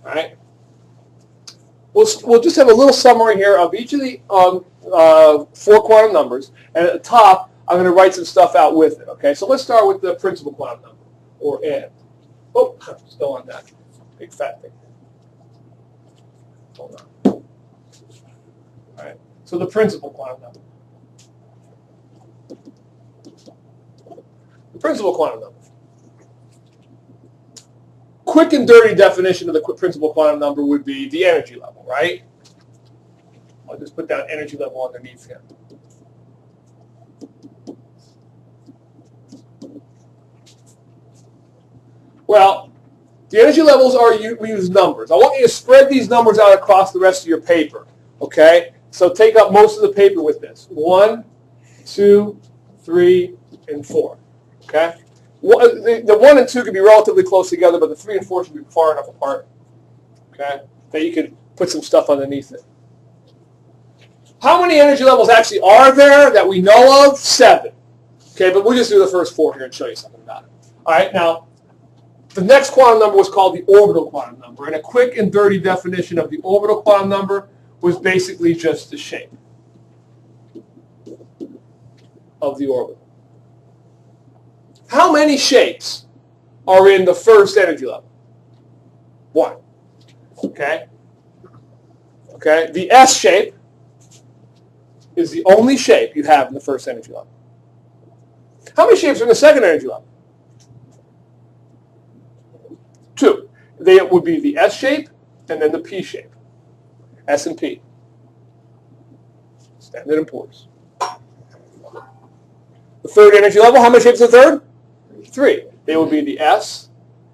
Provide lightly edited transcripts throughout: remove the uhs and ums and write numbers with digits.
All right. We'll just have a little summary here of each of the 4 quantum numbers, and at the top, I'm going to write some stuff out with it. Okay. So let's start with the principal quantum number, or N. Oh, still on that big fat thing. Hold on. All right. So the principal quantum number. The principal quantum number. Quick and dirty definition of the principal quantum number would be the energy level, right? I'll just put down energy level underneath here. Well, the energy levels are, we use numbers. I want you to spread these numbers out across the rest of your paper, okay? So take up most of the paper with this. 1, 2, 3, and 4, okay? The 1 and 2 can be relatively close together, but the 3 and 4 should be far enough apart, okay, that you could put some stuff underneath it. How many energy levels actually are there that we know of? 7. Okay, but we'll just do the first 4 here and show you something about it. All right, now, the next quantum number was called the orbital quantum number, and a quick and dirty definition of the orbital quantum number was basically just the shape of the orbital. How many shapes are in the first energy level? 1. Okay? Okay? The S shape is the only shape you have in the first energy level. How many shapes are in the second energy level? 2. They would be the S shape and then the P shape. S and P. Standard and Poor's. The third energy level, how many shapes in the third? 3. They would be the S,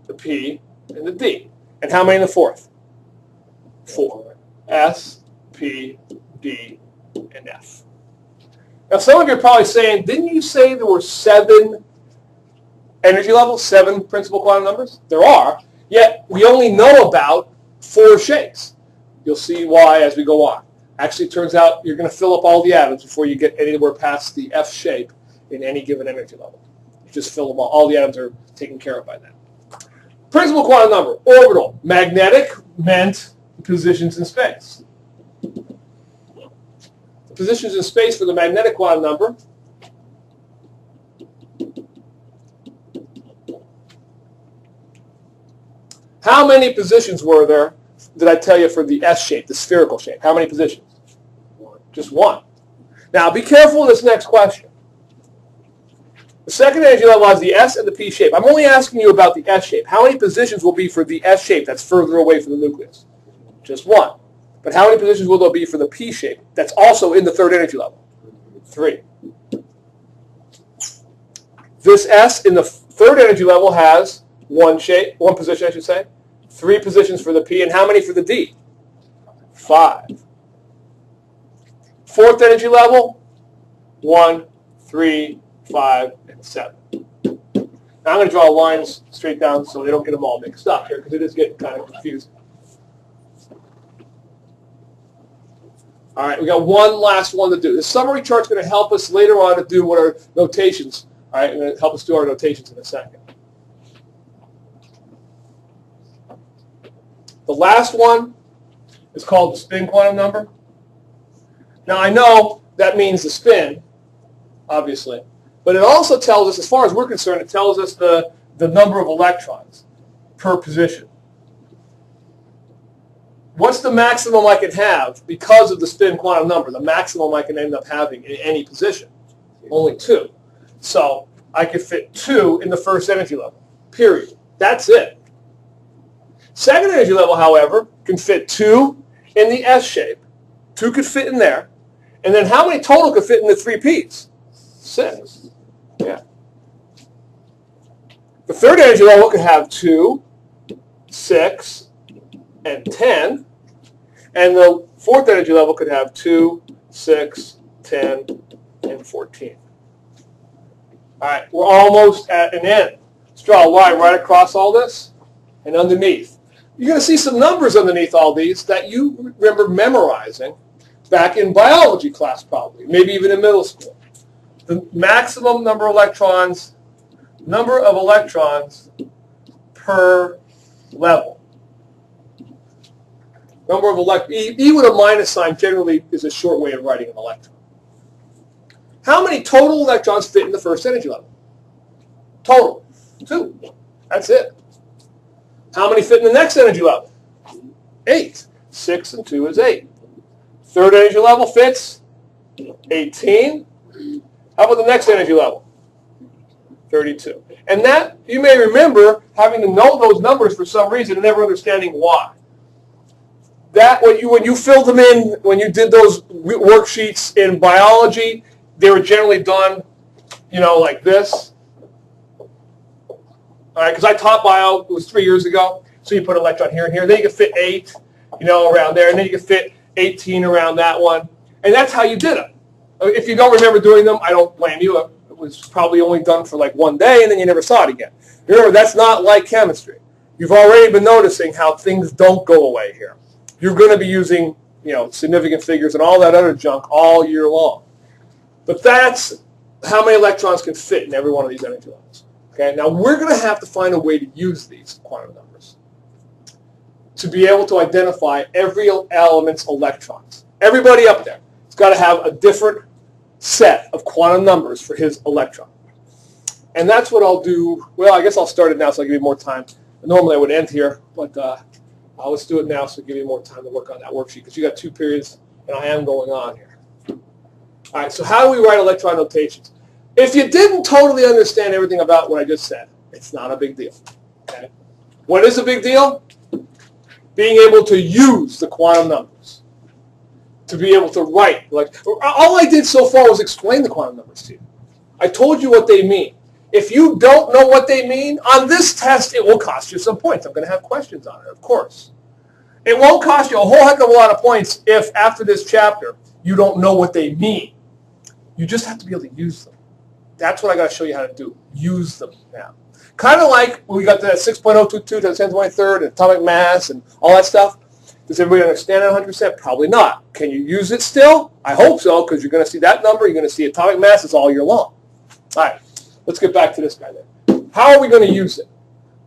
the P, and the D. And how many in the fourth? 4. S, P, D, and F. Now some of you are probably saying, didn't you say there were 7 energy levels, 7 principal quantum numbers? There are, yet we only know about 4 shapes. You'll see why as we go on. Actually, it turns out you're going to fill up all the atoms before you get anywhere past the F shape in any given energy level. You just fill them all the atoms are taken care of by that. Principal quantum number, orbital. Magnetic meant positions in space. The positions in space for the magnetic quantum number how many positions were there, did I tell you, for the S shape, the spherical shape? How many positions? 1. Just 1. Now, be careful in this next question. The second energy level has the S and the P shape. I'm only asking you about the S shape. How many positions will be for the S shape that's further away from the nucleus? Just 1. But how many positions will there be for the P shape that's also in the third energy level? 3. This S in the third energy level has 1 position, I should say. 3 positions for the P, and how many for the D? 5. Fourth energy level, 1, 3, 5, and 7. Now I'm going to draw lines straight down so they don't get them all mixed up here, because it is getting kind of confusing. All right, we got one last one to do. The summary chart's going to help us later on to do what our notations. All right, and going to help us do our notations in a second. The last one is called the spin quantum number. Now I know that means the spin, obviously, but it also tells us, as far as we're concerned, it tells us the number of electrons per position. What's the maximum I can have because of the spin quantum number? The maximum I can end up having in any position? Only 2. So I could fit 2 in the first energy level, period. That's it. Second energy level, however, can fit 2 in the S shape. 2 could fit in there. And then how many total could fit in the 3 Ps? 6. Yeah. The third energy level could have 2, 6, and 10. And the fourth energy level could have 2, 6, 10, and 14. All right, we're almost at an end. Let's draw a line right across all this and underneath. You're going to see some numbers underneath all these that you remember memorizing back in biology class probably, maybe even in middle school. The maximum number of electrons per level. Number of electrons. E with a minus sign generally is a short way of writing an electron. How many total electrons fit in the first energy level? Total. 2. That's it. How many fit in the next energy level? 8. 6 and 2 is 8. Third energy level fits 18. How about the next energy level? 32. And that, you may remember having to know those numbers for some reason and never understanding why. That, when you filled them in, when you did those worksheets in biology, they were generally done, like this. All right, because I taught bio, it was 3 years ago. So you put an electron here and here. Then you can fit 8, around there. And then you can fit 18 around that one. And that's how you did it. If you don't remember doing them, I don't blame you. It was probably only done for like one day, and then you never saw it again. Remember, that's not like chemistry. You've already been noticing how things don't go away here. You're going to be using, significant figures and all that other junk all year long. But that's how many electrons can fit in every one of these energy levels. Okay, now we're going to have to find a way to use these quantum numbers to be able to identify every element's electrons. Everybody up there has got to have a different set of quantum numbers for his electron. And that's what I'll do. Well, I guess I'll start it now so I'll give you more time. Normally I would end here, but let's do it now so I'll give you more time to work on that worksheet because you got 2 periods and I am going on here. All right, so how do we write electron notations? If you didn't totally understand everything about what I just said, it's not a big deal. Okay? What is a big deal? Being able to use the quantum numbers. To be able to write. All I did so far was explain the quantum numbers to you. I told you what they mean. If you don't know what they mean, on this test it will cost you some points. I'm going to have questions on it, of course. It won't cost you a whole heck of a lot of points if after this chapter you don't know what they mean. You just have to be able to use them. That's what I got to show you how to do. Use them now. Kind of like when we got the 6.022 to the 10 to the 23rd and atomic mass and all that stuff. Does everybody understand it 100%? Probably not. Can you use it still? I hope so, because you're going to see that number. You're going to see atomic masses all year long. All right, let's get back to this guy then. How are we going to use it?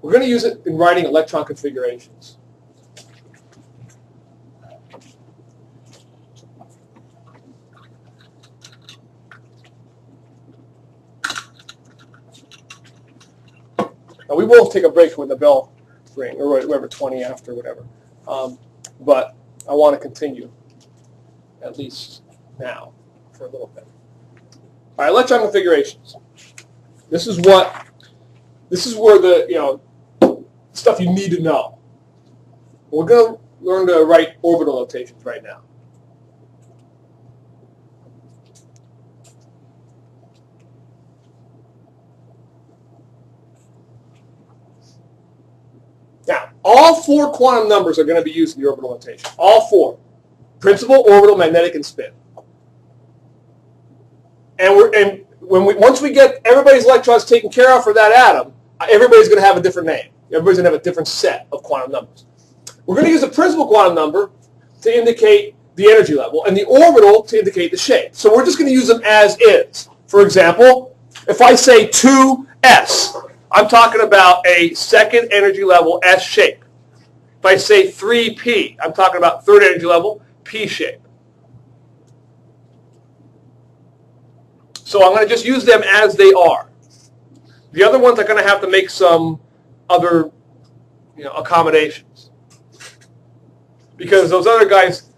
We're going to use it in writing electron configurations. Now, we will take a break when the bell ring, or whatever, 20 after, whatever. But I want to continue, at least now, for a little bit. All right, electron configurations. This is where the, stuff you need to know. We're going to learn to write orbital notations right now. Now, all 4 quantum numbers are going to be used in the orbital notation. All 4. Principal, orbital, magnetic, and spin. And once we get everybody's electrons taken care of for that atom, everybody's going to have a different name. Everybody's going to have a different set of quantum numbers. We're going to use the principal quantum number to indicate the energy level and the orbital to indicate the shape. So we're just going to use them as is. For example, if I say 2s, I'm talking about a second energy level S shape. If I say 3p, I'm talking about third energy level P shape. So I'm going to just use them as they are. The other ones are going to have to make some other accommodations. Because those other guys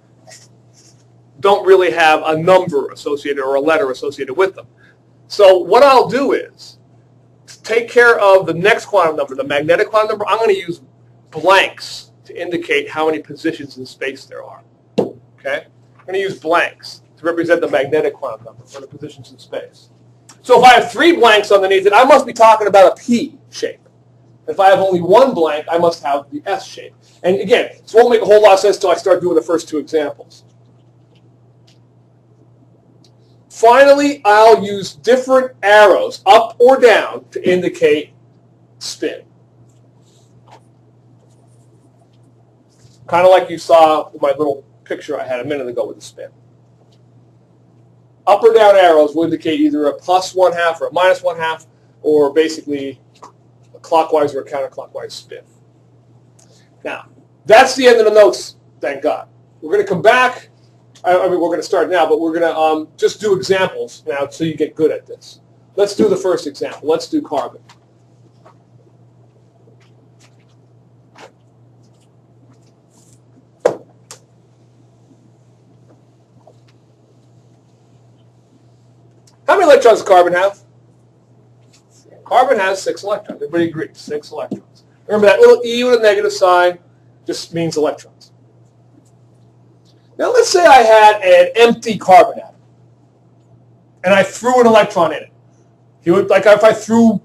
don't really have a number associated or a letter associated with them. So what I'll do is, to take care of the next quantum number, the magnetic quantum number, I'm going to use blanks to indicate how many positions in space there are. Okay? I'm going to use blanks to represent the magnetic quantum number for the positions in space. So if I have 3 blanks underneath it, I must be talking about a P shape. If I have only 1 blank, I must have the S shape. And again, this won't make a whole lot of sense until I start doing the first 2 examples. Finally, I'll use different arrows, up or down, to indicate spin. Kind of like you saw with my little picture I had a minute ago with the spin. Up or down arrows will indicate either a +1/2 or a -1/2, or basically a clockwise or a counterclockwise spin. Now, that's the end of the notes Thank God. We're going to come back. I mean, we're going to start now, but we're going to just do examples now so you get good at this. Let's do the first example. Let's do carbon. How many electrons does carbon have? Carbon has 6 electrons. Everybody agrees, 6 electrons. Remember that little E with a negative sign just means electrons. Now let's say I had an empty carbon atom, and I threw an electron in it. Like if I threw,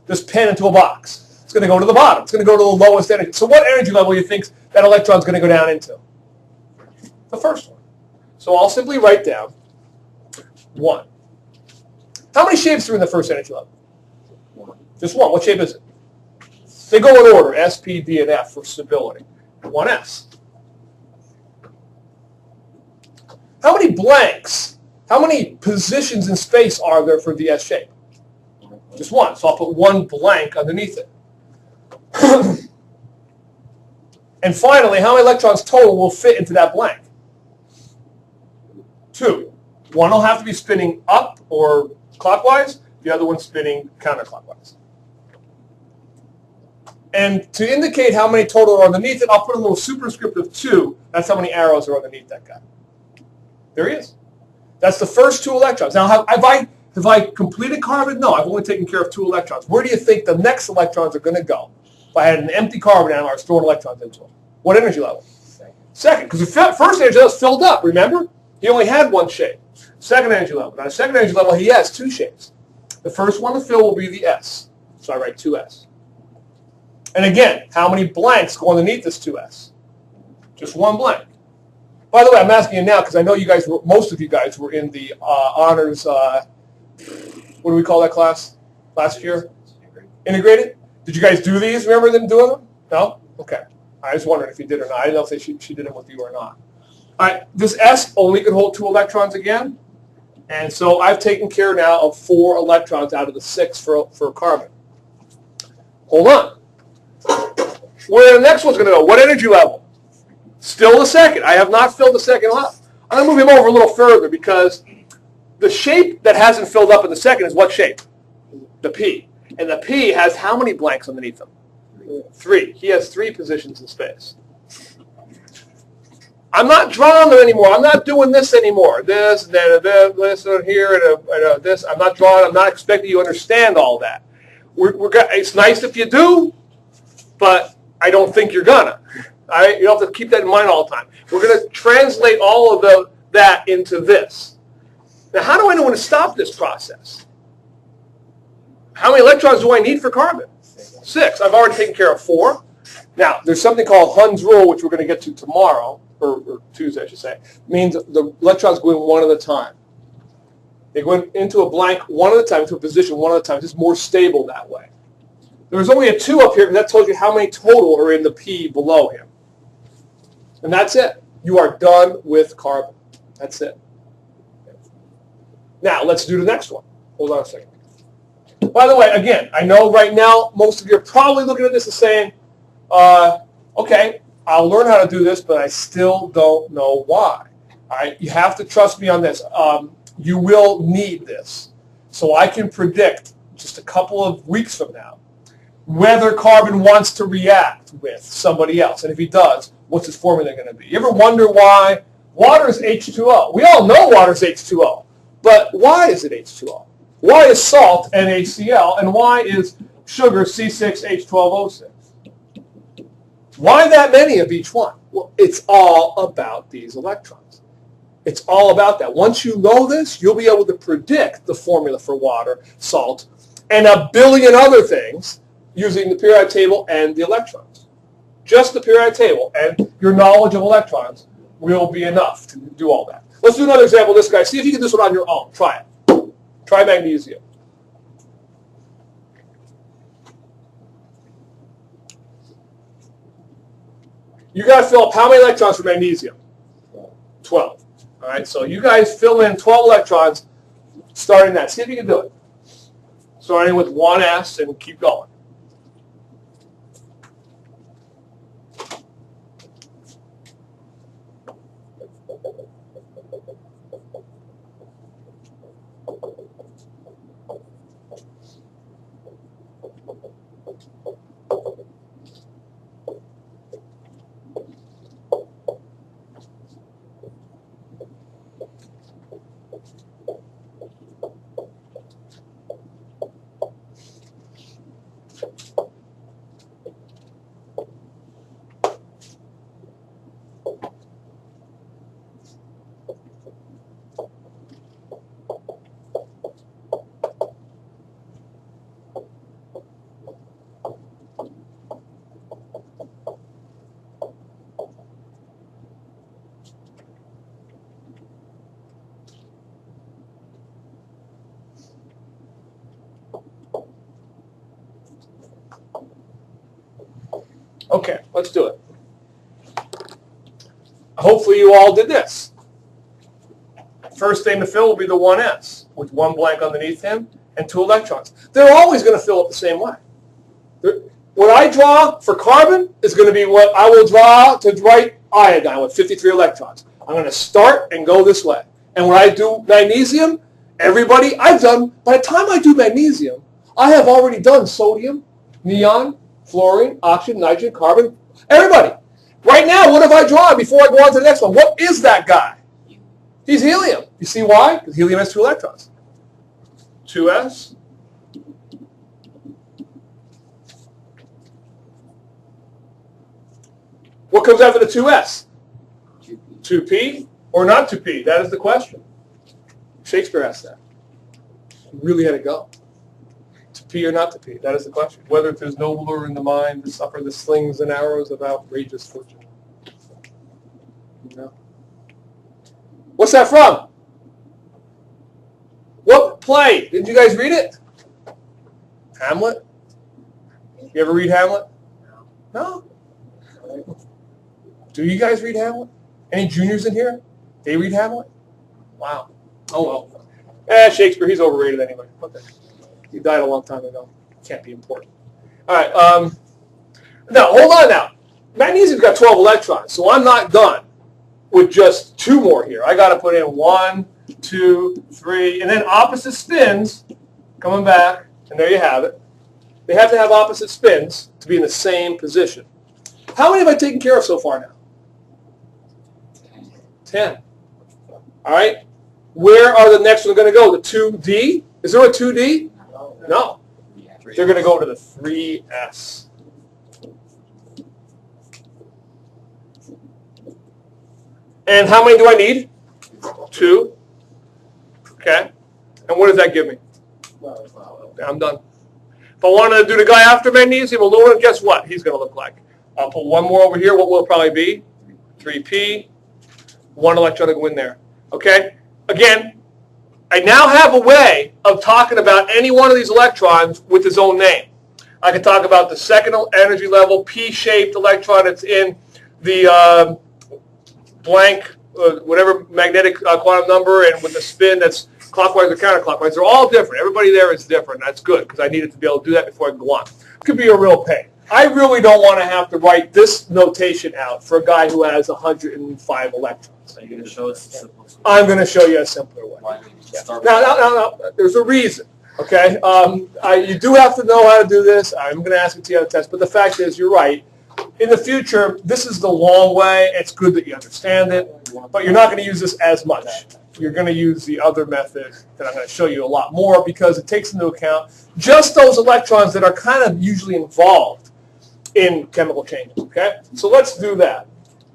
this pen into a box, it's going to go to the bottom. It's going to go to the lowest energy. So what energy level do you think that electron's going to go down into? The first one. So I'll simply write down 1. How many shapes are in the first energy level? Just 1. What shape is it? They go in order, S, P, D, and F for stability. 1s. How many blanks, how many positions in space are there for the S shape? Just 1. So I'll put 1 blank underneath it. And finally, how many electrons total will fit into that blank? 2. One will have to be spinning up or clockwise, the other one spinning counterclockwise. And to indicate how many total are underneath it, I'll put a little superscript of 2. That's how many arrows are underneath that guy. There he is. That's the first 2 electrons. Now, have I completed carbon? No, I've only taken care of 2 electrons. Where do you think the next electrons are going to go? If I had an empty carbon atom, I was throwing electrons into it. What energy level? Second, because the first energy level is filled up, remember? He only had 1 shape. Second energy level. Now, the second energy level, he has 2 shapes. The first one to fill will be the S. So I write 2s. And again, how many blanks go underneath this 2s? Just 1 blank. By the way, I'm asking you now because I know most of you guys were in the honors, what do we call that class last year? Integrated? Did you guys do these? Remember them doing them? No? Okay. I was wondering if you did or not. I didn't know if she did them with you or not. All right, this S only could hold 2 electrons again. And so I've taken care now of 4 electrons out of the 6 for carbon. Hold on. Where the next one's going to go? What energy level? Still the second. I have not filled the second up. I'm going to move him over a little further because the shape that hasn't filled up in the second is what shape? The P. And the P has how many blanks underneath them? 3. He has 3 positions in space. I'm not drawing them anymore. I'm not doing this anymore. This, and then this, and here, and this. I'm not drawing. I'm not expecting you to understand all that. It's nice if you do, but I don't think you're gonna. All right? You have to keep that in mind all the time. We're going to translate all of that into this. Now, how do I know when to stop this process? How many electrons do I need for carbon? 6. I've already taken care of 4. Now, there's something called Hunds Rule, which we're going to get to tomorrow, or Tuesday, I should say. It means the electrons go in one at a time. They go into a blank one at a time, into a position one at a time. It's just more stable that way. There's only a 2 up here, and that tells you how many total are in the P below him. And that's it. You are done with carbon. That's it. Now, let's do the next one. Hold on a second. By the way, again, I know right now most of you are probably looking at this and saying, okay, I'll learn how to do this, but I still don't know why. All right? You have to trust me on this. You will need this. So I can predict just a couple of weeks from now whether carbon wants to react with somebody else. And if he does, what's his formula going to be? You ever wonder why water is H2O? We all know water is H2O. But why is it H2O? Why is salt NaCl? And why is sugar C6H12O6? Why that many of each one? Well, it's all about these electrons. It's all about that. Once you know this, you'll be able to predict the formula for water, salt, and a billion other things using the periodic table and the electrons. Just the periodic table and your knowledge of electrons will be enough to do all that. Let's do another example of this guy. See if you can do this one on your own. Try it. Try magnesium. You got to fill up how many electrons for magnesium? 12. All right, so you guys fill in 12 electrons starting that. See if you can do it. Starting with 1s and keep going. Okay, let's do it. Hopefully you all did this. First thing to fill will be the 1s with one blank underneath him and 2 electrons. They're always going to fill up the same way. What I draw for carbon is going to be what I will draw to write iodine with 53 electrons. I'm going to start and go this way. And when I do magnesium, everybody, by the time I do magnesium, I have already done sodium, neon, fluorine, oxygen, nitrogen, carbon, everybody. Right now, what have I drawn before I go on to the next one? What is that guy? He's helium. You see why? Because helium has 2 electrons. 2s. What comes after the 2s? 2p or not 2p? That is the question. Shakespeare asked that. He really had to go. To p or not to p? That is the question. Whether it is nobler in the mind to suffer the slings and arrows of outrageous fortune. No. What's that from? What play? Did you guys read it? Hamlet? You ever read Hamlet? No? Do you guys read Hamlet? Any juniors in here? They read Hamlet? Wow. Oh, well. Shakespeare, he's overrated anyway. Okay. He died a long time ago. Can't be important. All right. Now, hold on now. Magnesium's got 12 electrons, so I'm not done with just 2 more here. I got to put in 1, 2, 3, and then opposite spins coming back, and there you have it. They have to have opposite spins to be in the same position. How many have I taken care of so far now? 10. All right. Where are the next ones going to go? The 2D? Is there a 2D? No. They're going to go to the 3s. And how many do I need? 2. Okay. And what does that give me? I'm done. If I want to do the guy after magnesium, aluminum, guess what he's going to look like? I'll put 1 more over here. What will it probably be? 3p. 1 electron to go in there. Okay? Again, I now have a way of talking about any one of these electrons with his own name. I can talk about the second energy level, P-shaped electron that's in the blank, whatever magnetic quantum number, and with a spin that's clockwise or counterclockwise. They're all different. Everybody there is different. That's good because I needed to be able to do that before I can go on. It could be a real pain. I really don't want to have to write this notation out for a guy who has 105 electrons. So you're going to show us the simplest way. I'm going to show you a simpler way. Why don't you just start No. There's a reason. Okay. You do have to know how to do this. I'm going to ask you to on the test, but the fact is, you're right. In the future, this is the long way. It's good that you understand it, but you're not going to use this as much. You're going to use the other method that I'm going to show you a lot more because it takes into account just those electrons that are kind of usually involved in chemical changes. Okay? So let's do that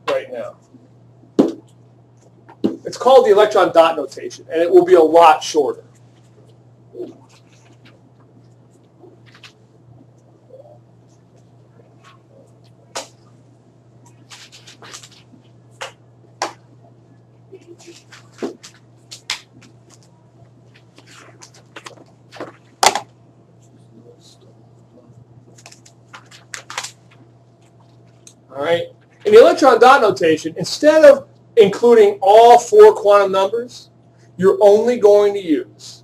right now. It's called the Electron Dot Notation, and it will be a lot shorter. All right. In the Electron Dot Notation, instead of including all 4 quantum numbers, you're only going to use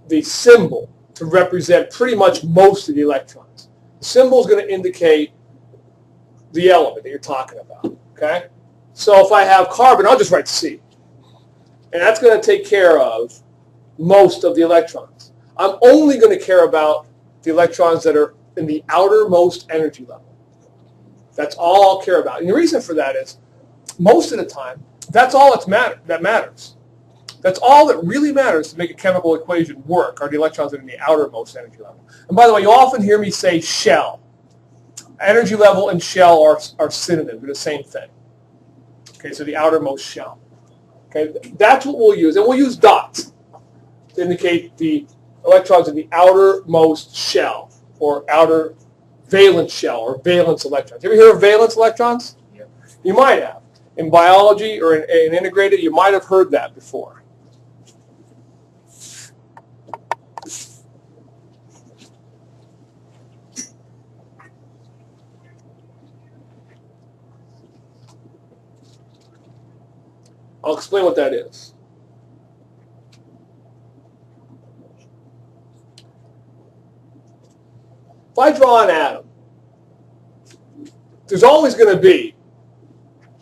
the symbol to represent pretty much most of the electrons. The symbol is going to indicate the element that you're talking about. Okay? So if I have carbon, I'll just write C. And that's going to take care of most of the electrons. I'm only going to care about the electrons that are in the outermost energy level. That's all I'll care about. And the reason for that is, most of the time, that's all that matters. That's all that really matters to make a chemical equation work, are the electrons that are in the outermost energy level. And by the way, you often hear me say shell. Energy level and shell are synonyms. They're the same thing. Okay, so the outermost shell. Okay, that's what we'll use. And we'll use dots to indicate the electrons in the outermost shell, or outer valence shell, or valence electrons. You ever hear of valence electrons? Yeah. You might have. In biology or in integrated, you might have heard that before. I'll explain what that is. If I draw an atom, there's always going to be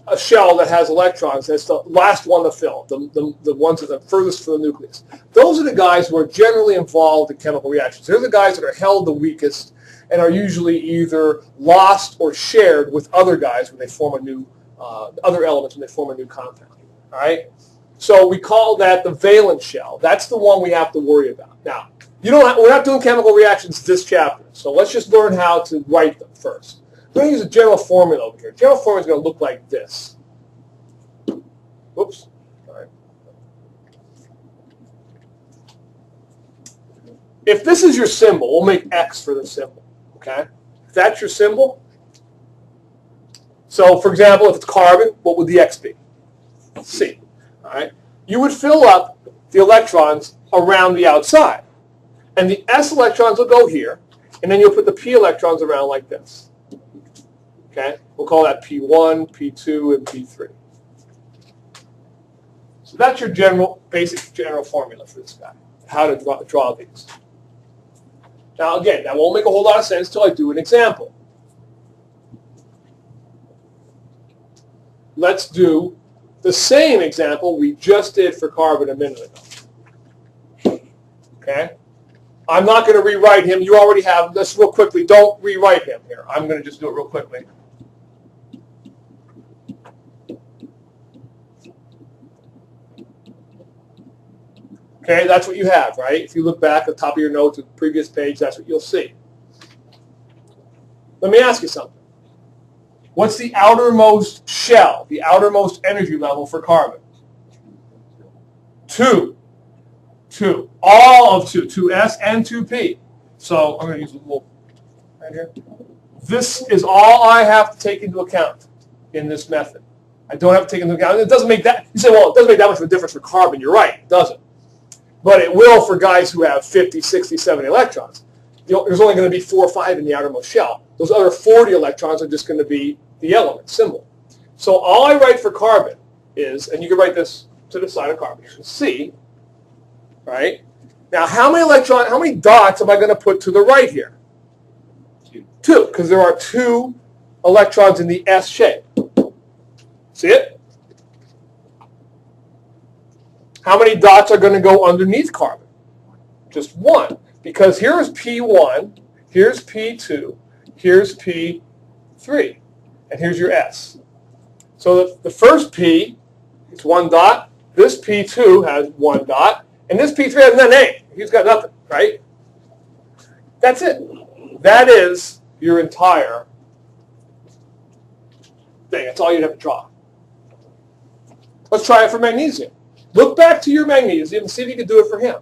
a shell that has electrons. That's the last one to fill, the ones that are furthest from the nucleus. Those are the guys who are generally involved in chemical reactions. They're the guys that are held the weakest and are usually either lost or shared with other guys when they form a new, other elements when they form a new compound. All right? So we call that the valence shell. That's the one we have to worry about. Now, we're not doing chemical reactions this chapter, so let's just learn how to write them first. We're going to use a general formula over here. General formula is going to look like this. Whoops. All right. If this is your symbol, we'll make X for the symbol. Okay? If that's your symbol, so for example, if it's carbon, what would the X be? C. All right? You would fill up the electrons around the outside. And the S electrons will go here, and then you'll put the P electrons around like this. Okay? We'll call that P1, P2, and P3. So that's your basic general formula for this guy, how to draw these. Now again, that won't make a whole lot of sense until I do an example. Let's do the same example we just did for carbon a minute ago. Okay? I'm not going to rewrite him. You already have this real quickly. Don't rewrite him here. I'm going to just do it real quickly. Okay, that's what you have, right? If you look back at the top of your notes, at the previous page, that's what you'll see. Let me ask you something. What's the outermost shell, the outermost energy level for carbon? 2. 2. All of 2. 2s and 2p. So I'm going to use a little right here. This is all I have to take into account in this method. I don't have to take into account. It doesn't make that. You say, well, it doesn't make that much of a difference for carbon. You're right, it doesn't. But it will for guys who have 50, 60, 70 electrons. There's only going to be 4 or 5 in the outermost shell. Those other 40 electrons are just going to be the element symbol. So all I write for carbon is, and you can write this to the side of carbon here, C, right? Now how many dots am I going to put to the right here? 2, because there are 2 electrons in the S shape. See it? How many dots are going to go underneath carbon? Just 1, because here's P1, here's P2, here's P3, and here's your S. So the first P is 1 dot, this P2 has 1 dot, and this P3 has none. He's got nothing, right? That's it. That is your entire thing. That's all you'd have to draw. Let's try it for magnesium. Look back to your magnesium and see if you can do it for him.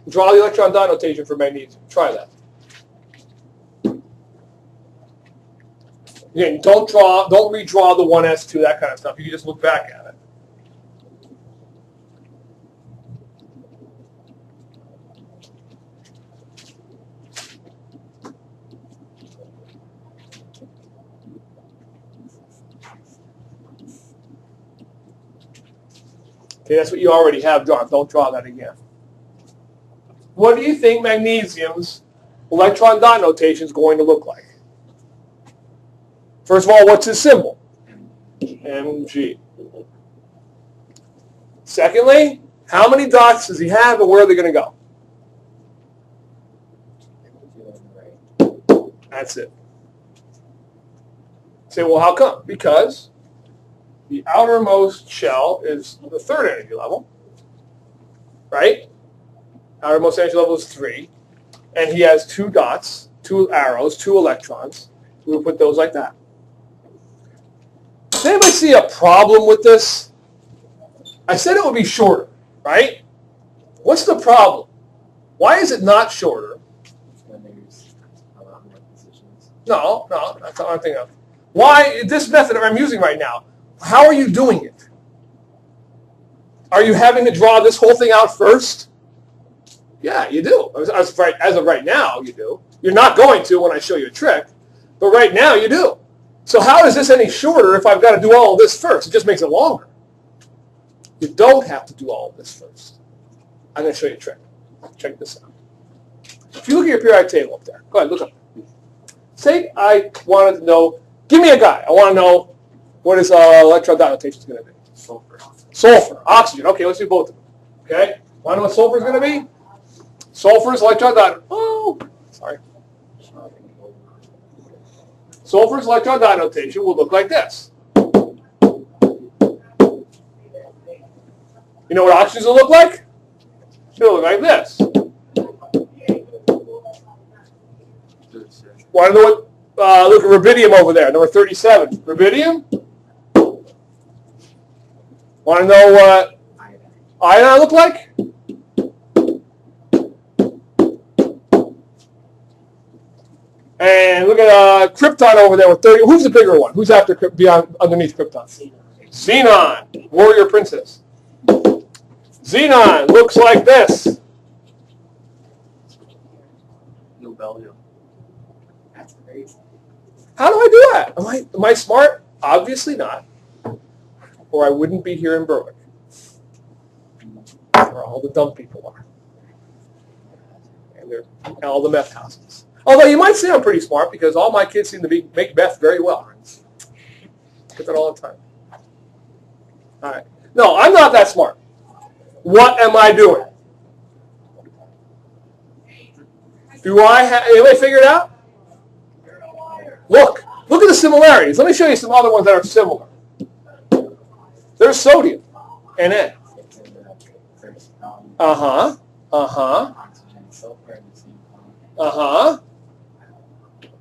Draw the electron dot notation for magnesium. Try that. Again, don't redraw the 1s2, that kind of stuff. You can just look back at it. Okay, that's what you already have drawn. Don't draw that again. What do you think magnesium's electron dot notation is going to look like? First of all, what's his symbol? M. mg. Secondly, how many dots does he have and where are they going to go? That's it. Say, well, how come? Because the outermost shell is the third energy level, right? Outermost energy level is 3. And he has 2 dots, 2 arrows, 2 electrons. We'll put those like that. Does anybody see a problem with this? I said it would be shorter, right? What's the problem? Why is it not shorter? No, that's not what I'm thinking of. Why, this method that I'm using right now, how are you doing it? Are you having to draw this whole thing out first? Yeah, you do. As of right now, you do. You're not going to when I show you a trick, but right now you do. So how is this any shorter if I've got to do all of this first? It just makes it longer. You don't have to do all of this first. I'm going to show you a trick. Check this out. If you look at your periodic table up there, go ahead, look up. Say I wanted to know, give me a guy. I want to know what his electron dot notation is going to be. Sulfur. Sulfur, oxygen. Okay, let's do both of them. Okay? Want to know what sulfur is going to be? Sulfur's electron dot. Oh, sorry. Sulfur's electron dot notation will look like this. You know what oxygen's will look like? It'll look like this. Want to know what? Look at rubidium over there, number 37. Rubidium. Want to know what iodine look like? And look at krypton over there with 30. Who's the bigger one? Who's after beyond underneath krypton? Xenon, warrior princess. Xenon looks like this. Nobelium. That's crazy. How do I do that? Am I smart? Obviously not. Or I wouldn't be here in Berwick. Where all the dumb people are. And all the meth houses. Although you might say I'm pretty smart because all my kids seem to make meth very well. Get that all the time. All right. No, I'm not that smart. What am I doing? Do I have, anybody figure it out? Look at the similarities. Let me show you some other ones that are similar. There's sodium, Na. Uh-huh.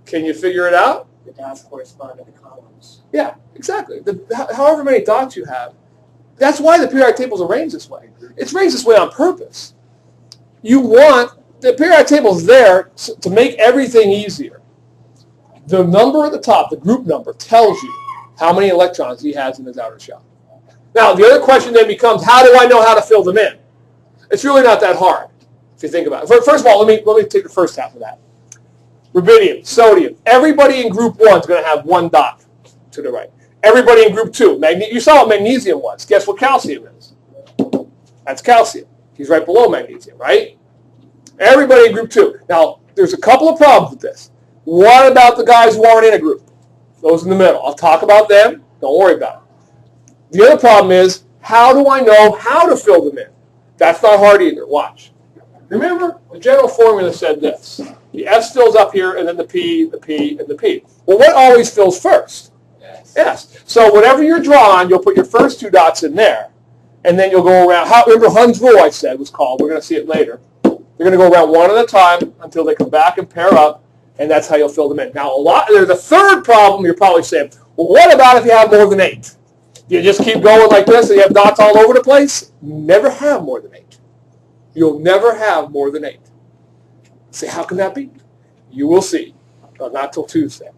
Can you figure it out? The dots correspond to the columns. Yeah, exactly. However many dots you have. That's why the periodic table is arranged this way. It's arranged this way on purpose. The periodic table is there to make everything easier. The number at the top, the group number, tells you how many electrons he has in his outer shell. Now, the other question then becomes, how do I know how to fill them in? It's really not that hard, if you think about it. First of all, let me take the first half of that. Rubidium, sodium. Everybody in group 1 is going to have 1 dot to the right. Everybody in group 2. You saw what magnesium was. Guess what calcium is? That's calcium. He's right below magnesium, right? Everybody in group 2. Now, there's a couple of problems with this. What about the guys who aren't in a group? Those in the middle. I'll talk about them. Don't worry about it. The other problem is, how do I know how to fill them in? That's not hard either. Watch. Remember, the general formula said this. The S fills up here, and then the P, and the P. Well, what always fills first? Yes. So whatever you're drawing, you'll put your first 2 dots in there, and then you'll go around. Remember Hunds Rule, I said, was called. We're going to see it later. You're going to go around one at a time until they come back and pair up, and that's how you'll fill them in. Now, there's a third problem. You're probably saying, well, what about if you have more than 8? You just keep going like this, and you have dots all over the place? Never have more than 8. You'll never have more than 8. Say, how can that be? You will see. Not till Tuesday.